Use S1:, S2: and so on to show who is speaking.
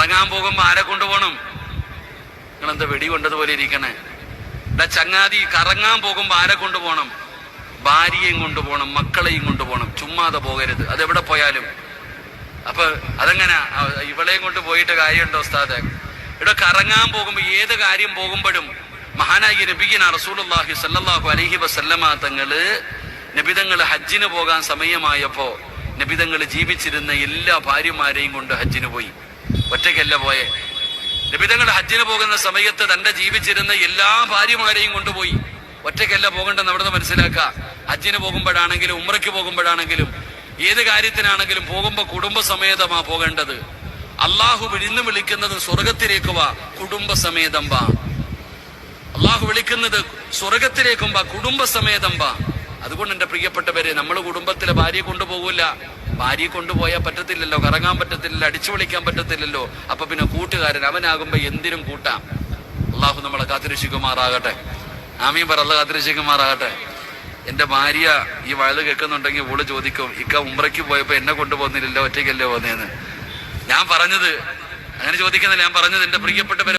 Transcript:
S1: കറങ്ങാൻ പോകുമ്പോ ആരെ കൊണ്ടുപോകണം? നിങ്ങളെന്താ വെടി കൊണ്ടതുപോലെ ഇരിക്കണേ? ചങ്ങാതി, കറങ്ങാൻ പോകുമ്പോ ആരെ കൊണ്ടുപോകണം? ഭാര്യയും കൊണ്ടുപോകണം, മക്കളെയും കൊണ്ടുപോകണം. ചുമ്മാതെ പോകരുത്, അതെവിടെ പോയാലും. അപ്പൊ അതെങ്ങനെ ഇവളെയും കൊണ്ട് പോയിട്ട് കാര്യമുണ്ടോ ഉസ്താദെ? ഇവിടെ കറങ്ങാൻ പോകുമ്പോ ഏത് കാര്യം പോകുമ്പോഴും മഹാനായ നബിയിന റസൂലുള്ളാഹി സ്വല്ലല്ലാഹു അലൈഹി വസല്ലമ തങ്ങള് നബിതങ്ങൾ ഹജ്ജിന് പോകാൻ സമയമായപ്പോ നബിതങ്ങൾ ജീവിച്ചിരുന്ന എല്ലാ ഭാര്യമാരെയും കൊണ്ട് ഹജ്ജിന് പോയി. ഒറ്റയ്ക്കല്ല പോയെ. നബിതങ്ങൾ ഹജ്ജിന് പോകുന്ന സമയത്ത് തന്റെ ജീവിച്ചിരുന്ന എല്ലാ ഭാര്യമാരെയും കൊണ്ടുപോയി. ഒറ്റയ്ക്കല്ല പോകേണ്ടെന്ന് അവിടുന്ന് മനസ്സിലാക്കുക. ഹജ്ജിന് പോകുമ്പോഴാണെങ്കിലും ഉംറയ്ക്ക് പോകുമ്പോഴാണെങ്കിലും ഏത് കാര്യത്തിനാണെങ്കിലും പോകുമ്പോ കുടുംബസമേതമാ പോകേണ്ടത്. അള്ളാഹു ഇന്ന് വിളിക്കുന്നത് സ്വർഗത്തിലേക്ക് വാ, കുടുംബസമേതം വാ. അള്ളാഹു വിളിക്കുന്നത് സ്വർഗത്തിലേക്കും വാ, കുടുംബസമേതം വാ. അതുകൊണ്ട് എന്റെ പ്രിയപ്പെട്ടവരെ, നമ്മൾ കുടുംബത്തിലെ ഭാര്യയെ കൊണ്ടുപോകില്ല. ഭാര്യയെ കൊണ്ടുപോയാൽ പറ്റത്തില്ലല്ലോ, കറങ്ങാൻ പറ്റത്തില്ലല്ലോ, അടിച്ചു വിളിക്കാൻ പറ്റത്തില്ലല്ലോ. അപ്പൊ പിന്നെ കൂട്ടുകാരൻ അവനാകുമ്പോ എന്തിനും കൂട്ടാം. അള്ളാഹു നമ്മളെ കാത്തിരക്ഷിക്കുമാറാകട്ടെ. ആമീൻ പറ. അള്ളാഹു കാത്തിരക്ഷിക്കുമാറാകട്ടെ. എന്റെ ഭാര്യ ഈ വയത് കേൾക്കുന്നുണ്ടെങ്കിൽ ഓള് ചോദിക്കും, ഇക്ക ഉംറയ്ക്ക് പോയപ്പോ എന്നെ കൊണ്ടുപോകുന്നില്ലല്ലോ, ഒറ്റയ്ക്കല്ലേ പോകുന്നതെന്ന്. ഞാൻ പറഞ്ഞത് അങ്ങനെ ചോദിക്കുന്നില്ല. ഞാൻ പറഞ്ഞത് എന്റെ പ്രിയപ്പെട്ടവരെ